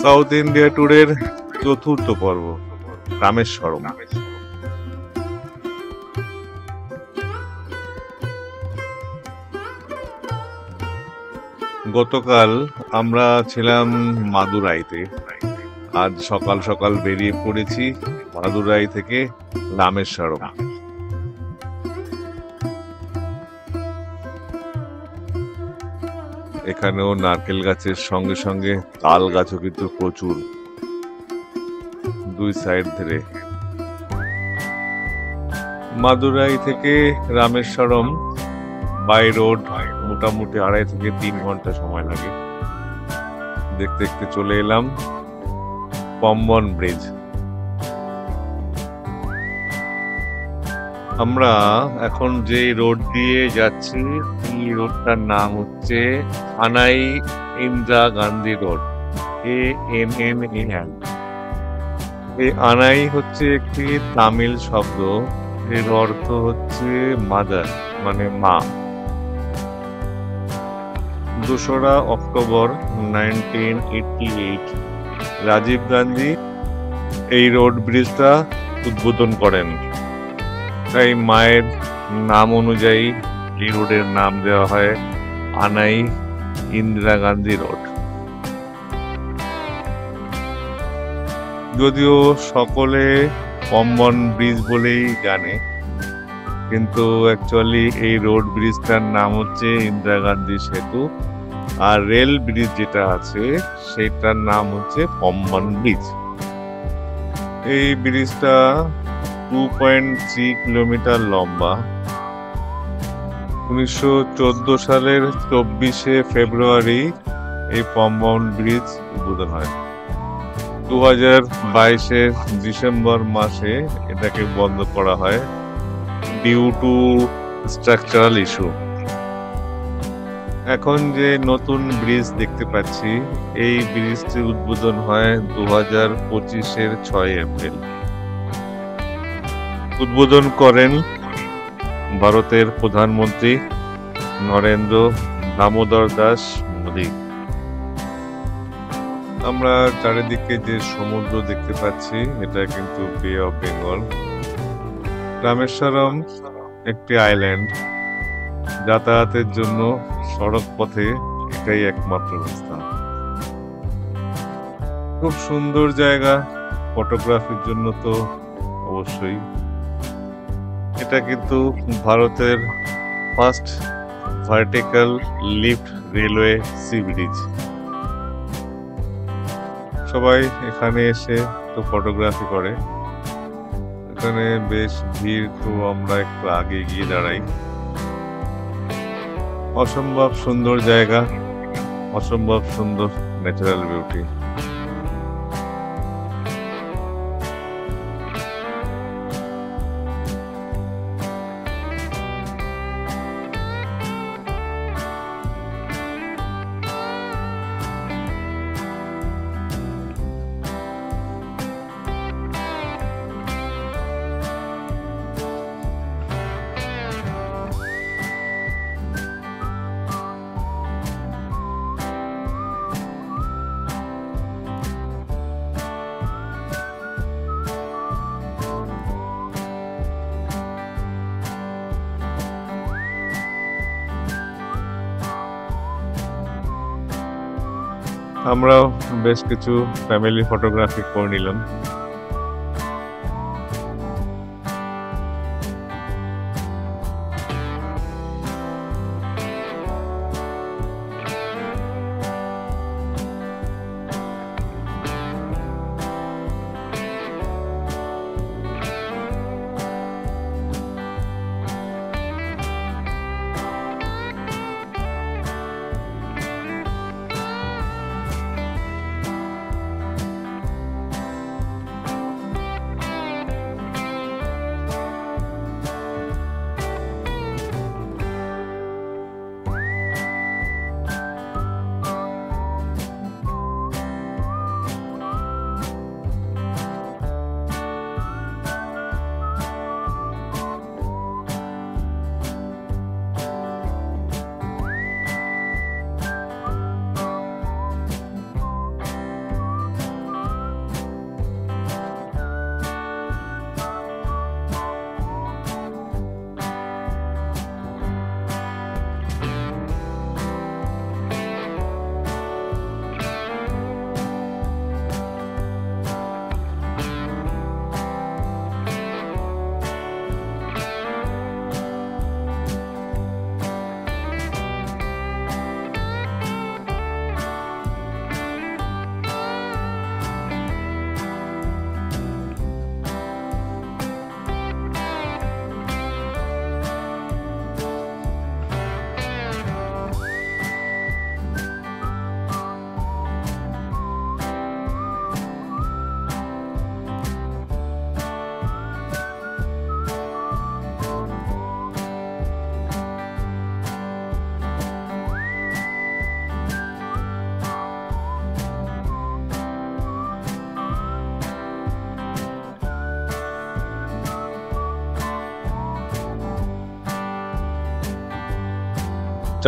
South India ট্যুরের চতুর্থ পর্ব, রামেশ্বরম। গতকাল আমরা ছিলাম মাদুরাইতে। আজ সকাল সকাল বেরিয়ে পড়েছি মাদুরাই থেকে রামেশ্বরম। এখানেও নারকেল গাছের সঙ্গে সঙ্গে তাল গাছও কিন্তু প্রচুর, দুই সাইড ধরে। মাদুরাই থেকে রামেশ্বরম বাই রোড মোটামুটি 2.5 থেকে 3 ঘন্টা সময় লাগে। দেখতে দেখতে চলে এলাম পম্বন ব্রিজ। আমরা এখন যে রোড দিয়ে যাচ্ছি এই রোডটার নাম হচ্ছে আনাই ইন্দিরা গান্ধী রোড, ANNAN। এই আনাই হচ্ছে একটি তামিল শব্দ, এর অর্থ হচ্ছে মাদার, মানে মা। 2রা অক্টোবর 1988 রাজীব গান্ধী এই রোড ব্রিজটা উদ্বোধন করেন। তাই মায়ের নাম অনুযায়ী এই রোডের নাম দেওয়া হয় আনাই ইন্দিরা গান্ধী রোড। যদিও সকলে পম্বন ব্রিজ বলেই জানে, কিন্তু অ্যাকচুয়ালি এই রোড ব্রিজটার নাম হচ্ছে ইন্দিরা গান্ধী সেতু, আর রেল ব্রিজ যেটা আছে সেটার নাম হচ্ছে পম্বন ব্রিজ। এই ব্রিজটা 2.3 কিলোমিটার লম্বা। 1914 সালের 24শে ফেব্রুয়ারি এই পম্বন ব্রিজ উদ্বোধন হয়। 2022-এর ডিসেম্বর মাসে এটাকে বন্ধ করা হয় ডিউ টু স্ট্রাকচারাল ইস্যু। এখন যে নতুন ব্রিজ দেখতে পাচ্ছি, এই ব্রিজটি উদ্বোধন হয় 2025-এর 6 এপ্রিল। উদ্বোধন করেন ভারতের প্রধানমন্ত্রী নরেন্দ্র দামোদর দাস মোদী। আমরা চারিদিকে যে সমুদ্র দেখতে পাচ্ছি এটা কিন্তু বে অফ বেঙ্গল। রামেশ্বরম একটি আইল্যান্ড, যাতায়াতের জন্য সড়ক পথে এটাই একমাত্র রাস্তা। খুব সুন্দর জায়গা, ফটোগ্রাফির জন্য তো অবশ্যই। এটা কিন্তু ভারতের first vertical lift railway sea bridge. সবাই এখানে এসে তো ফটোগ্রাফি করে। এখানে বেশ ভিড়, তো আমরা একটু আগে গিয়ে দাঁড়াই। অসম্ভব সুন্দর জায়গা, অসম্ভব সুন্দর ন্যাচারাল বিউটি। আমরাও বেশ কিছু ফ্যামিলি ফটোগ্রাফি করে নিলাম।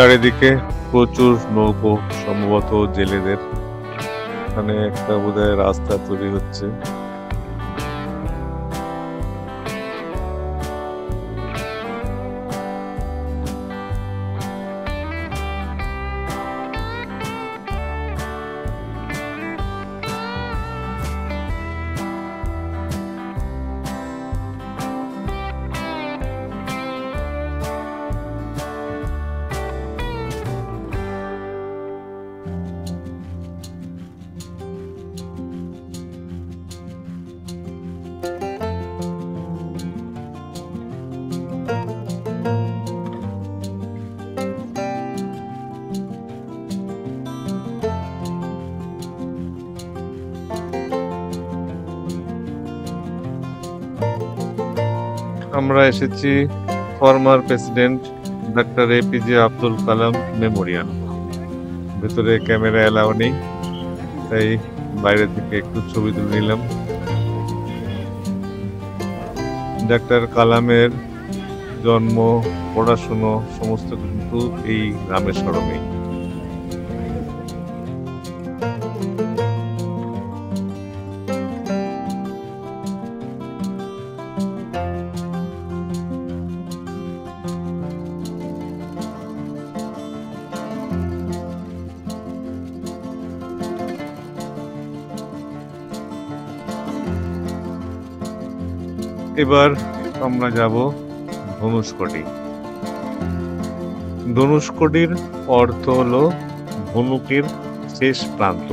চারিদিকে প্রচুর নৌকো, সম্ভবত জেলেদের। এখানে একটা বোধহয় রাস্তা তৈরি হচ্ছে। আমরা এসেছি former president doctor APJ Abdul Kalam memorial. ভেতরে ক্যামেরা এলাও নেই, তাই বাইরে থেকে একটু ছবি তুলে নিলাম। ডক্টর কালামের জন্ম, পড়াশুনো সমস্ত কিন্তু এই রামেশ্বরমেই। এবার আমরা যাব ধনুষ্কটি। ধনুষ্কটির অর্থ হলো ধনুকের শেষ প্রান্ত।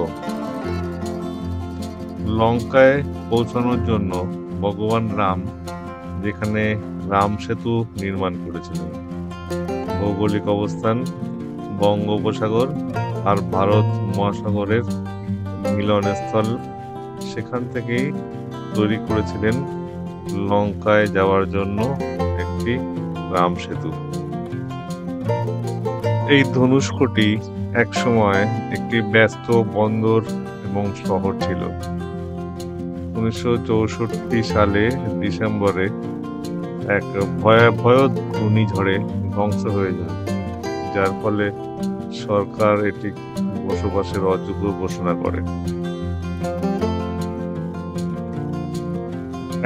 লঙ্কায় পৌঁছানোর জন্য ভগবান রাম যেখানে রাম সেতু নির্মাণ করেছিলেন। ভৌগোলিক অবস্থান বঙ্গোপসাগর আর ভারত মহাসাগরের মিলনস্থল, সেখান থেকেই তৈরি করেছিলেন লঙ্কায় যাওয়ার জন্য একটি রাম সেতু। এই ধনুষ্কটি একসময় একটি ব্যস্ত বন্দর এবং শহর ছিল। 1964 সালে ডিসেম্বরে এক ভয়াবহ ঘূর্ণিঝড়ে ধ্বংস হয়ে যায়, যার ফলে সরকার এটি বসবাসের অযোগ্য ঘোষণা করে।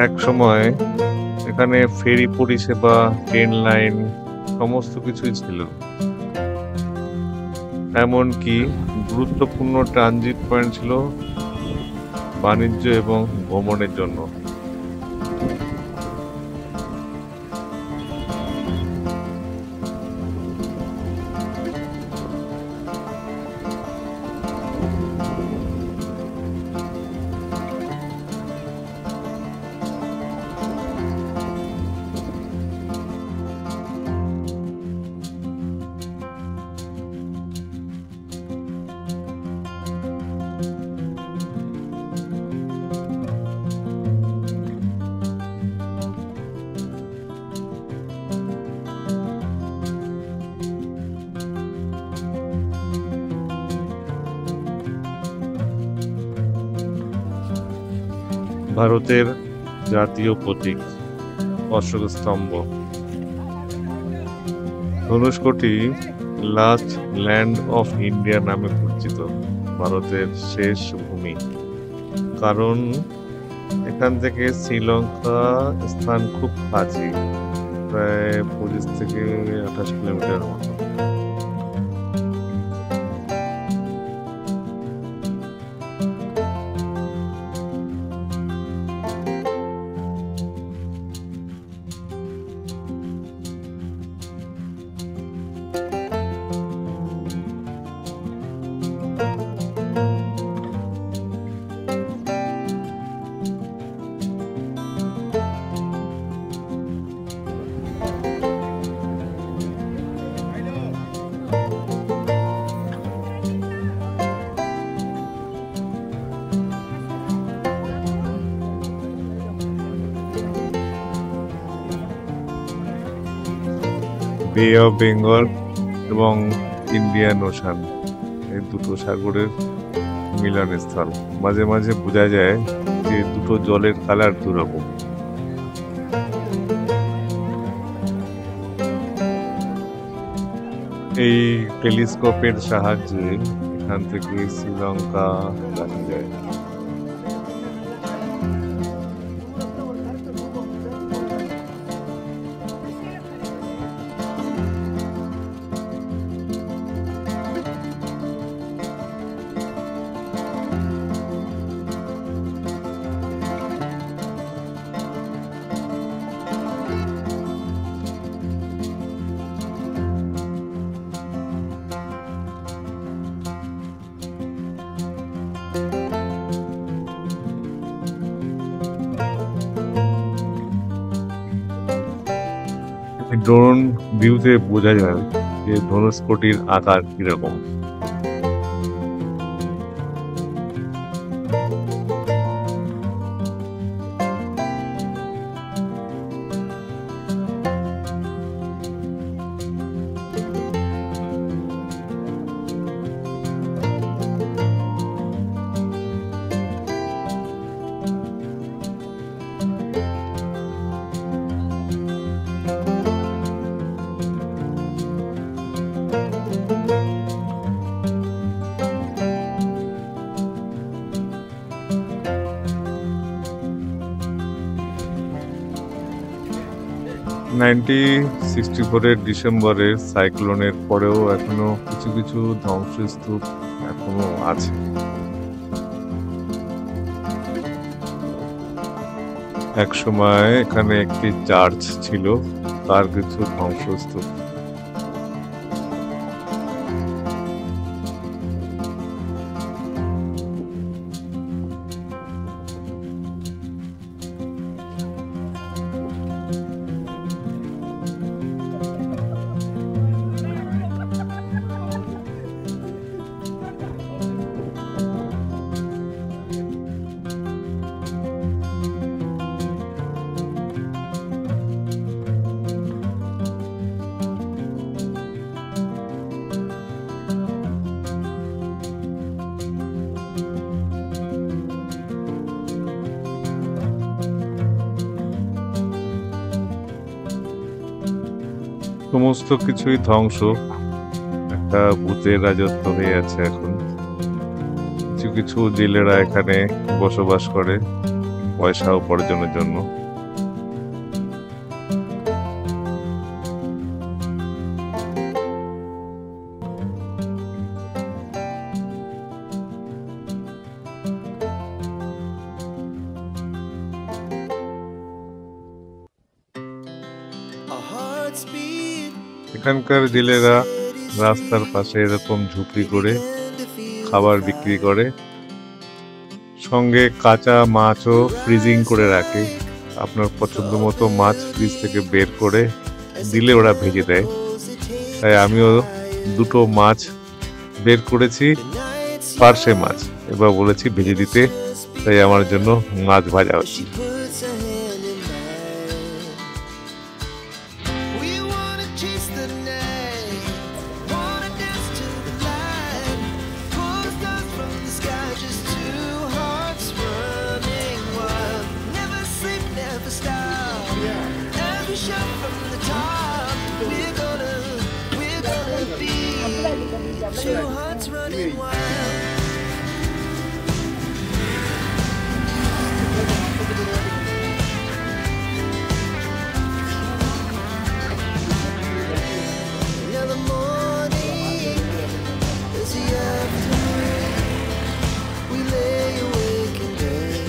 এক সময় এখানে ফেরি পরিষেবা, ট্রেন লাইন সমস্ত কিছুই ছিল। এমনকি গুরুত্বপূর্ণ ট্রানজিট পয়েন্ট ছিল বাণিজ্য এবং ভ্রমণের জন্য। ভারতের জাতীয় প্রতীক অশোক স্তম্ভ। ধনুষ্কটি লাস্ট ল্যান্ড অফ ইন্ডিয়া নামে পরিচিত, ভারতের শেষ ভূমি। কারণ এখান থেকে শ্রীলঙ্কা স্থান খুব কাছে, প্রায় 25 থেকে 28 কিলোমিটার মতো। বে অফ বেঙ্গল এবং ইন্ডিয়ান ওশান, এই দুটো সাগরের মিলনস্থল। মাঝে মাঝে বোঝা যায় যে দুটো জলের কালার দুরকম। এই টেলিস্কোপের সাহায্যে এখান থেকে শ্রীলঙ্কা দেখা যায়। ড্রোন ভিউতে বোঝা যায় যে ধনুষ্কটির আকার কিরকম। এর ডিসেম্বরের সাইক্লোনের পরেও এখনো কিছু কিছু ধ্বংসস্তূপ এখনো আছে। এক সময় এখানে একটি চার্চ ছিল, তার কিছু ধ্বংসস্তূপ। সমস্ত কিছুই ধ্বংস, একটা ভূতের রাজত্ব হয়ে আছে এখন। কিছু কিছু জেলেরা এখানে বসবাস করে পয়সা উপার্জনের জন্য। এখানকার জেলেরা রাস্তার পাশে এরকম ঝুপড়ি করে খাবার বিক্রি করে, সঙ্গে কাঁচা মাছও ফ্রিজিং করে রাখে। আপনার পছন্দ মতো মাছ ফ্রিজ থেকে বের করে দিলে ওরা ভেজে দেয়। তাই আমিও দুটো মাছ বের করেছি, পার্শে মাছ, এবার বলেছি ভেজে দিতে, তাই আমার জন্য মাছ ভাজা হচ্ছে। Two hearts running wild. Now the morning is the afternoon. We lay awake in bed.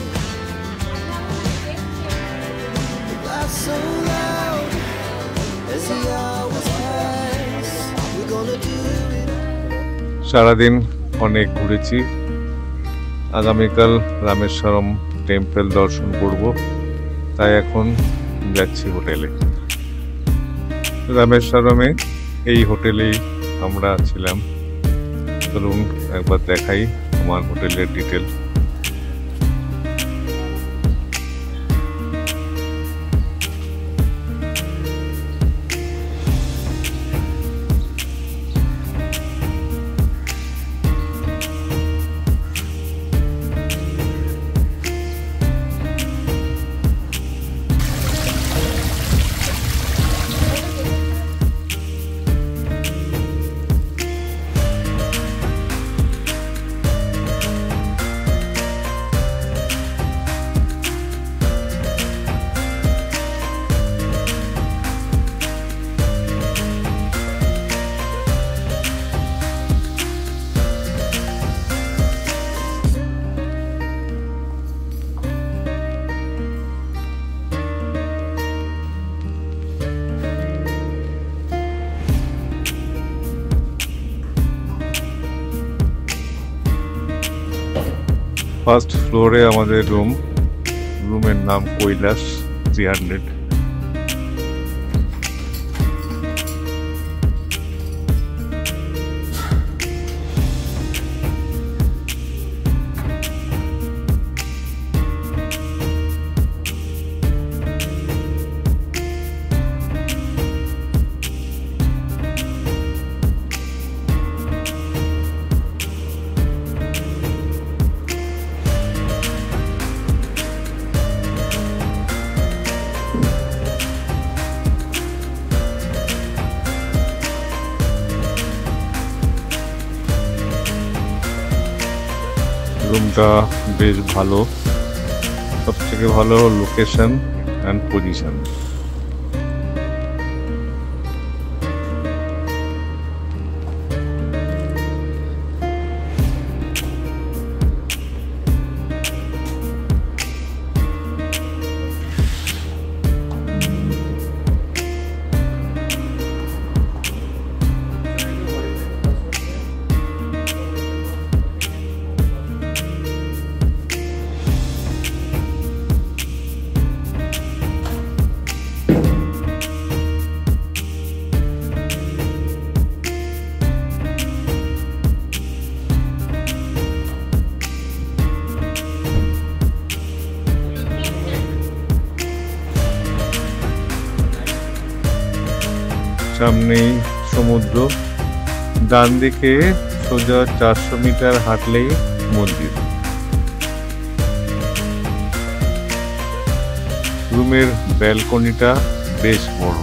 Laugh so loud as the hours pass. We're gonna do it. সারাদিন অনেক ঘুরেছি। আগামীকাল রামেশ্বরম টেম্পল দর্শন করব, তাই এখন যাচ্ছি হোটেলে। রামেশ্বরমে এই হোটেলেই আমরা ছিলাম। চলুন একবার দেখাই আমার হোটেলের ডিটেল। ফার্স্ট ফ্লোরে আমাদের রুমের নাম কৈলাস 300। রুমটা বেশ ভালো, সবথেকে ভালো লোকেশন অ্যান্ড পজিশন। সামনেই সমুদ্র, ডান দিকে সোজা 400 মিটার হাঁটলেই মন্দির। রুমের ব্যালকনিটা বেশ বড়।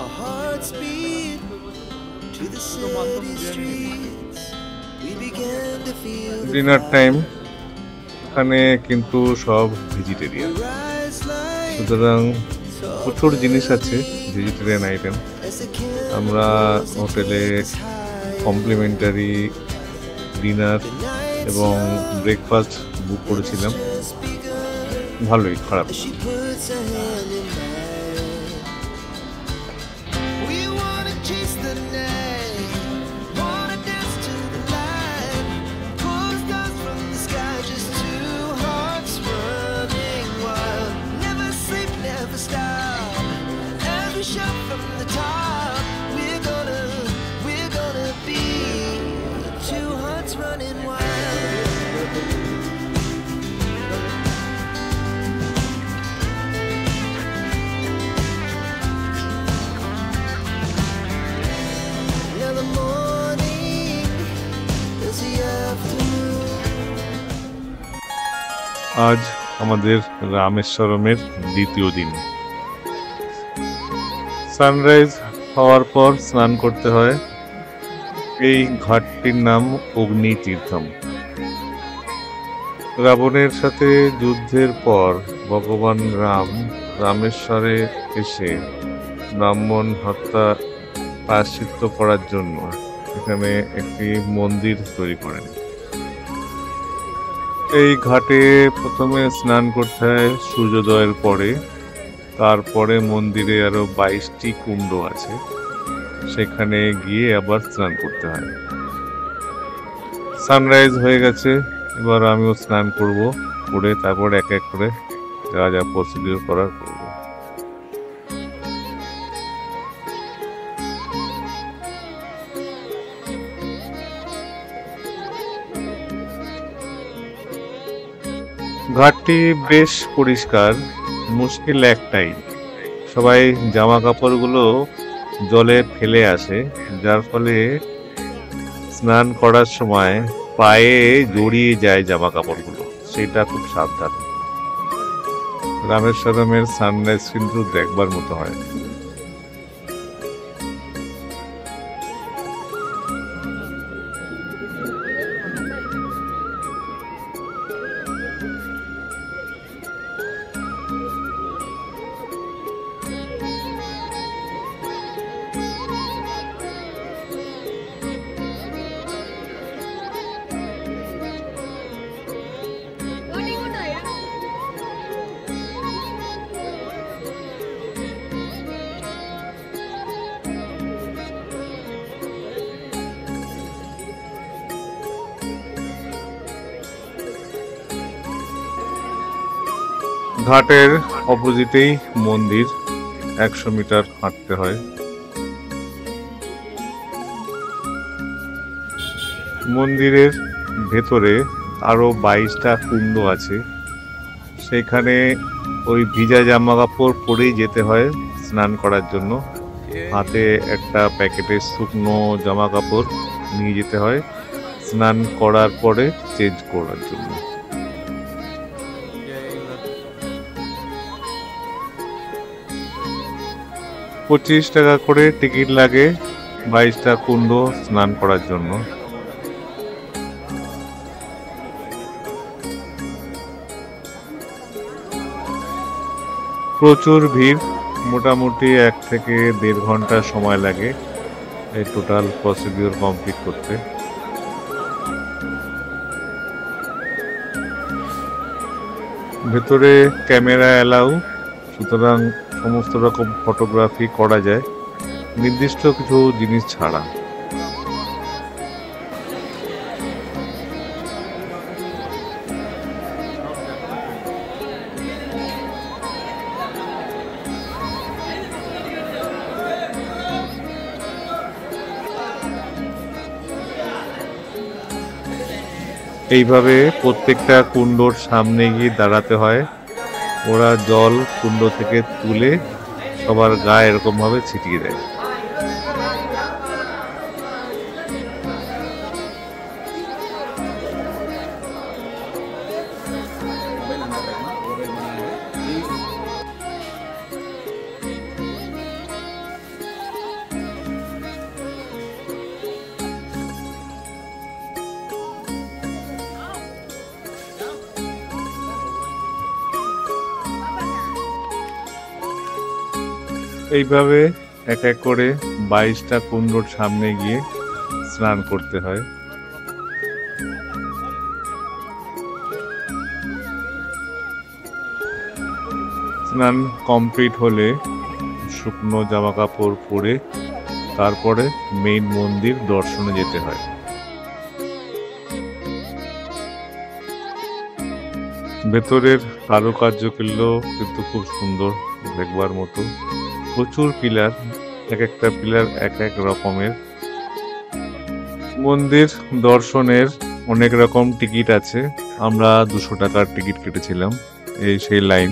Our hearts beat to the city streets. We began to feel the dinner time, এখানে কিন্তু সব ভেজিটেরিয়ান, rise like সুতরাং প্রচুর জিনিস আছে vegetarian item. as the candles আমরা হোটেলে কমপ্লিমেন্টারি ডিনার এবং ব্রেকফাস্ট বুক করেছিলাম, just begun. ভালোই, খারাপ না। She puts her hand in mine. We wanna chase the night, wanna dance to the light. Pull stars from the sky, just two hearts running wild. Never sleep, never stop. As we shout from the top, we're gonna be two hearts running wild. Now the morning is the afternoon. আজ আমাদের রামেশ্বরমের দ্বিতীয় দিন। Sunrise হওয়ার পর স্নান করতে হয়। এই ঘাটটির নাম অগ্নি তীর্থম। রাবণের সাথে যুদ্ধের পর ভগবান রাম রামেশ্বরে এসে ব্রাহ্মণ হত্যা প্রায়শ্চিত্ত করার জন্য এখানে একটি মন্দির তৈরি করেন। এই ঘাটে প্রথমে স্নান করতে হয় সূর্যোদয়ের পরে, তারপরে মন্দিরে আরো 22টি কুণ্ড আছে, সেখানে গিয়ে আবার স্নান করতে হয়। সানরাইজ হয়ে গেছে, এবার আমিও স্নান করব, করে তারপর এক এক করে যা যা প্রসিডিউর করার করব। ঘাটটি বেশ পরিষ্কার, মুশকিল একটাই, সবাই জামা কাপড়গুলো জলে ফেলে আসে, যার ফলে স্নান করার সময় পায়ে জড়িয়ে যায় জামা কাপড়গুলো, সেটা খুব সাবধান। রামেশ্বরমের সানরাইজ কিন্তু দেখবার মতো হয়। ঘাটের অপোজিটেই মন্দির, 100 মিটার হাঁটতে হয়। মন্দিরের ভেতরে আরো 22টা কুণ্ড আছে, সেখানে ওই ভিজা জামা কাপড় পরেই যেতে হয় স্নান করার জন্য। হাতে একটা প্যাকেটের শুকনো জামা কাপড় নিয়ে যেতে হয় স্নান করার পরে চেঞ্জ করার জন্য। $25 করে টিকিট লাগে 22টা কুণ্ড স্নান করার জন্য। প্রচুর ভিড়, মোটামুটি 1 থেকে 1.5 ঘন্টা সময় লাগে এই টোটাল প্রসিডিওর কমপ্লিট করতে। ভেতরে ক্যামেরা অ্যালাউ, সুতরাং সমস্ত রকম ফটোগ্রাফি করা যায়, নির্দিষ্ট কিছু জিনিস ছাড়া। এইভাবে প্রত্যেকটা কুণ্ডর সামনে গিয়ে দাঁড়াতে হয়, ওরা জল কুণ্ড থেকে তুলে সবার গায়ে এরকম ভাবে ছিটিয়ে দেয়। এইভাবে এক এক করে 22টা কুণ্ডর সামনে গিয়ে স্নান করতে হয়। স্নান কমপ্লিট হলে শুকনো জামা কাপড় পরে তারপরে মেইন মন্দির দর্শনে যেতে হয়। ভেতরের কারুকার্যগুলো কিন্তু খুব সুন্দর, দেখবার মতো। প্রচুর পিলার, এক একটা পিলার এক এক রকমের। মন্দির দর্শনের অনেক রকম টিকিট আছে, আমরা 200 টাকার টিকিট কেটেছিলাম। এই সেই লাইন।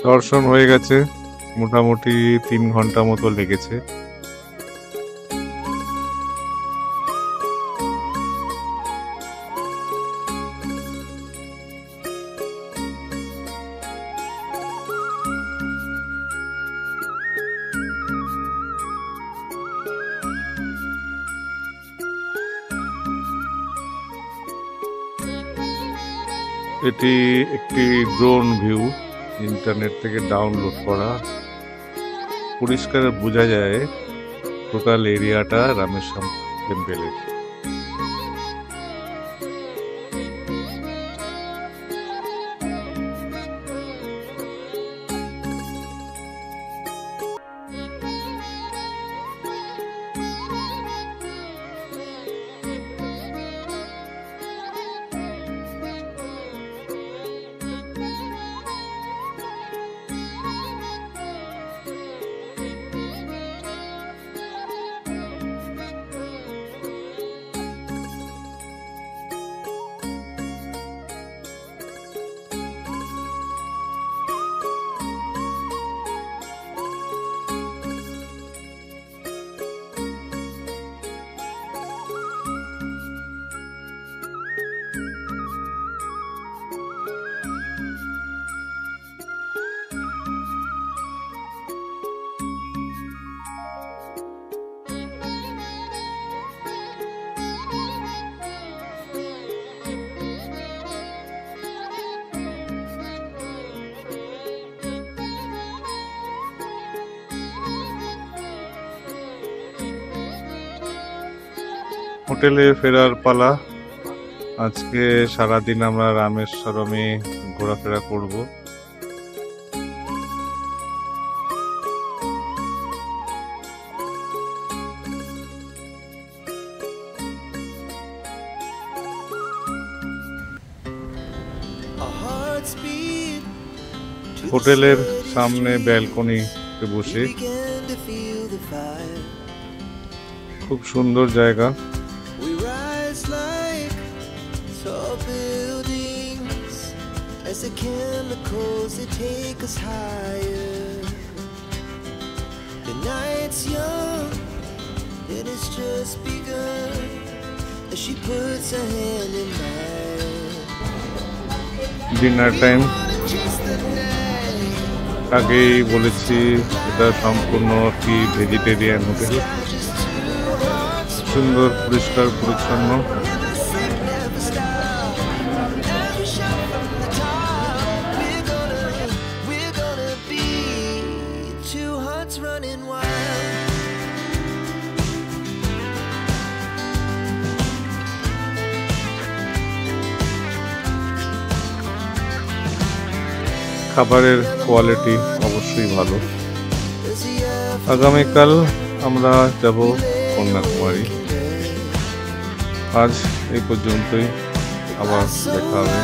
দর্শন হয়ে গেছে, মোটামুটি 3 ঘন্টা মতো লেগেছে। এটি একটি ড্রোন ভিউ, ইন্টারনেট থেকে ডাউনলোড করা। পরিষ্কার বোঝা যায় টোটাল এরিয়াটা রামেশ্বরম টেম্পেলের। হোটেলে ফেরার পালা। আজকে সারাদিন আমরা রামেশ্বরমে ঘোরাফেরা করব। Our hearts beat to the হোটেলের city সামনে streets. ব্যালকনিতে বসে We began to feel the fire. খুব সুন্দর জায়গা। We rise like tall buildings as the chemicals they take us higher. The night's young, it has just begun as she puts her hand in mine. Dinner time. Chase the night, আগেই বলেছি এটা সম্পূর্ণ একটি vegetarian hotel. just two hearts সুন্দর, পরিষ্কার পরিচ্ছন্ন। where the sun never stops. Every shot from the top, we're gonna be two hearts running wild. খাবারের quality অবশ্যই ভালো। As the air আগামীকাল আমরা যাব কন্যাকুমারী। আজ এই পর্যন্তই, আবার দেখা হবে।